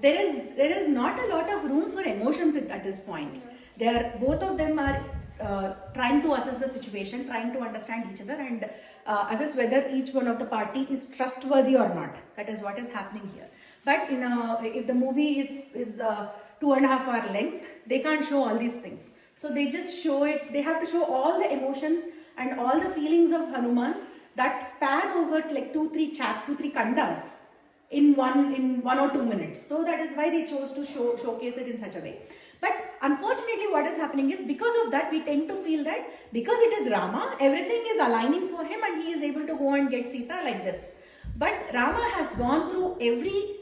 there is not a lot of room for emotions at this point. Both of them are trying to assess the situation, trying to understand each other, and assess whether each one of the party is trustworthy or not. That is what is happening here. But if the movie is 2.5 hour length, they can't show all these things. So they just show it. They have to show all the emotions and all the feelings of Hanuman that span over like 2-3 kandas in one or 2 minutes. So that is why they chose to showcase it in such a way. But unfortunately, what is happening is, because of that, we tend to feel that because it is Rama, everything is aligning for him and he is able to go and get Sita like this. But Rama has gone through every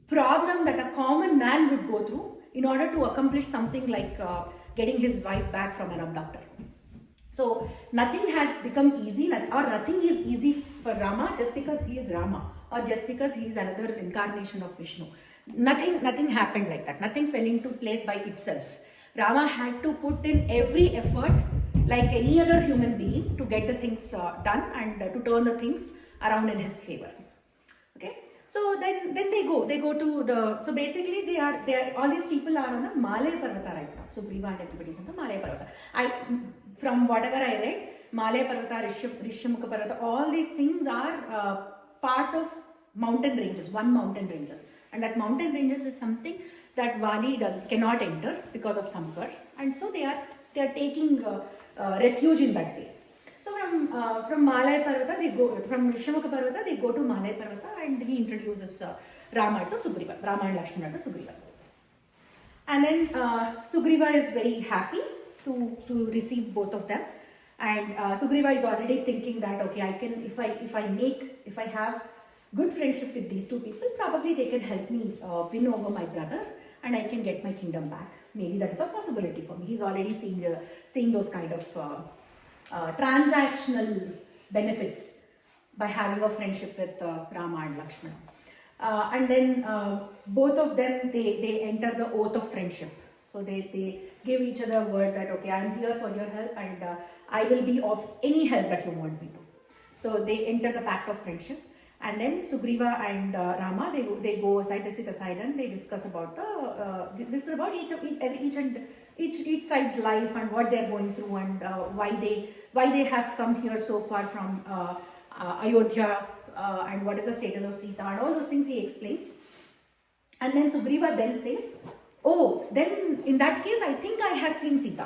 problem that a common man would go through in order to accomplish something like getting his wife back from an abductor. So nothing has become easy, or nothing is easy for Rama just because he is Rama, or just because he is another incarnation of Vishnu. Nothing happened like that. Nothing fell into place by itself. Rama had to put in every effort like any other human being to get the things done and to turn the things around in his favor. Okay. So then they go to the, so basically they are all these people are on the Malay Parvata right now. So Sugriva and everybody is on the Malay Parvata. From whatever I read, Malay Parvata, Rishyamukha Parvata, all these things are part of mountain ranges, one mountain ranges. And that mountain ranges is something that Vali cannot enter because of some curse. And so they are taking refuge in that place. So from Malay Parvata, they go, from Rishyamukha Parvata, they go to Malay Parvata, and he introduces Rama to Sugriva, Rama and Lakshmana to Sugriva. And then Sugriva is very happy to receive both of them. And Sugriva is already thinking that, okay, I can, if I have good friendship with these two people, probably they can help me win over my brother and I can get my kingdom back. Maybe that is a possibility for me. He's already seeing those kind of transactional benefits by having a friendship with Rama and Lakshmana. And then both of them, they enter the oath of friendship. So they give each other a word that, okay, I am here for your help and I will be of any help that you want me to. So they enter the pact of friendship. And then Sugriva and Rama, they go aside, they sit aside and they discuss about this is about each side's life and what they're going through and why they have come here so far from Ayodhya and what is the status of Sita and all those things he explains. And then Sugriva then says, oh, then in that case, I think I have seen Sita.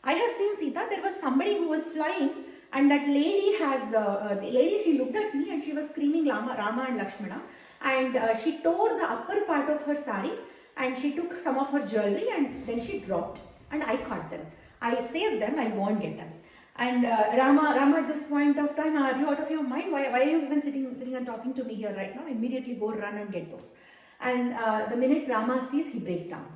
I have seen Sita. There was somebody who was flying. And that lady she looked at me and she was screaming Rama and Lakshmana. And she tore the upper part of her sari and she took some of her jewelry and then she dropped. And I caught them. I saved them, I won't get them. And Rama at this point of time, are you out of your mind? Why are you even sitting and talking to me here right now? Immediately go run and get those. And the minute Rama sees, he breaks down.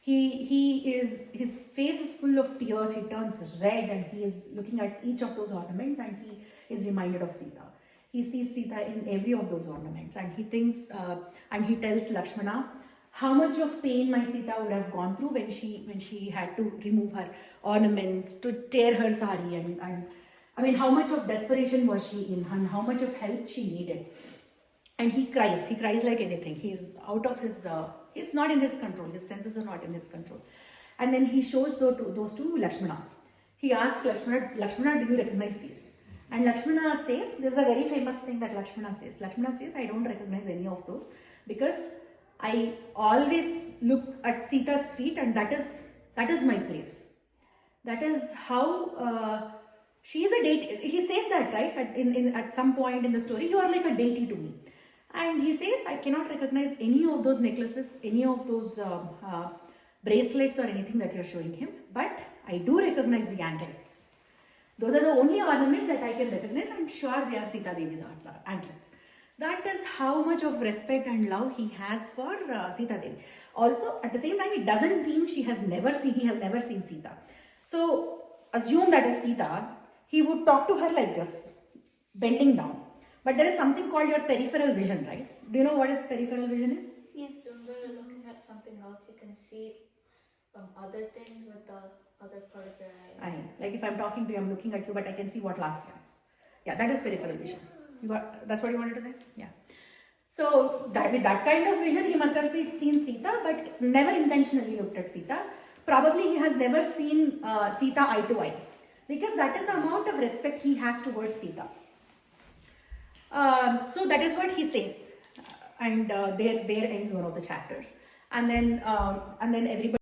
His face is full of tears, he turns red and he is looking at each of those ornaments and he is reminded of Sita. He sees Sita in every of those ornaments and he thinks, and he tells Lakshmana how much of pain my Sita would have gone through when she had to remove her ornaments, to tear her sari and I mean, how much of desperation was she in and how much of help she needed. And he cries like anything. He is out of his, he's not in his control, his senses are not in his control. And then he shows those to Lakshmana. He asks Lakshmana, do you recognize these? And Lakshmana says, there's a very famous thing that Lakshmana says. Lakshmana says, I don't recognize any of those because I always look at Sita's feet and that is my place. That is how she is a deity. He says that, right? At some point in the story, you are like a deity to me. And he says, I cannot recognize any of those necklaces, any of those bracelets or anything that you're showing him. But I do recognize the anklets. Those are the only ornaments that I can recognize. I'm sure they are Seetha Devi's anklets. That is how much of respect and love he has for Seetha Devi. Also, at the same time, it doesn't mean he has never seen Sita. So, assume that is Sita. He would talk to her like this, bending down. But there is something called your peripheral vision, right? Do you know what is peripheral vision is? Yeah. When you're looking at something else, you can see other things with the other part of your eye. I know. Like if I'm talking to you, I'm looking at you, but I can see what last year. Yeah, that is peripheral vision. That's what you wanted to say? Yeah. So that with that kind of vision, he must have seen Sita, but never intentionally looked at Sita. Probably he has never seen Sita eye to eye, because that is the amount of respect he has towards Sita. So that is what he says, and there ends one of the chapters, and then everybody.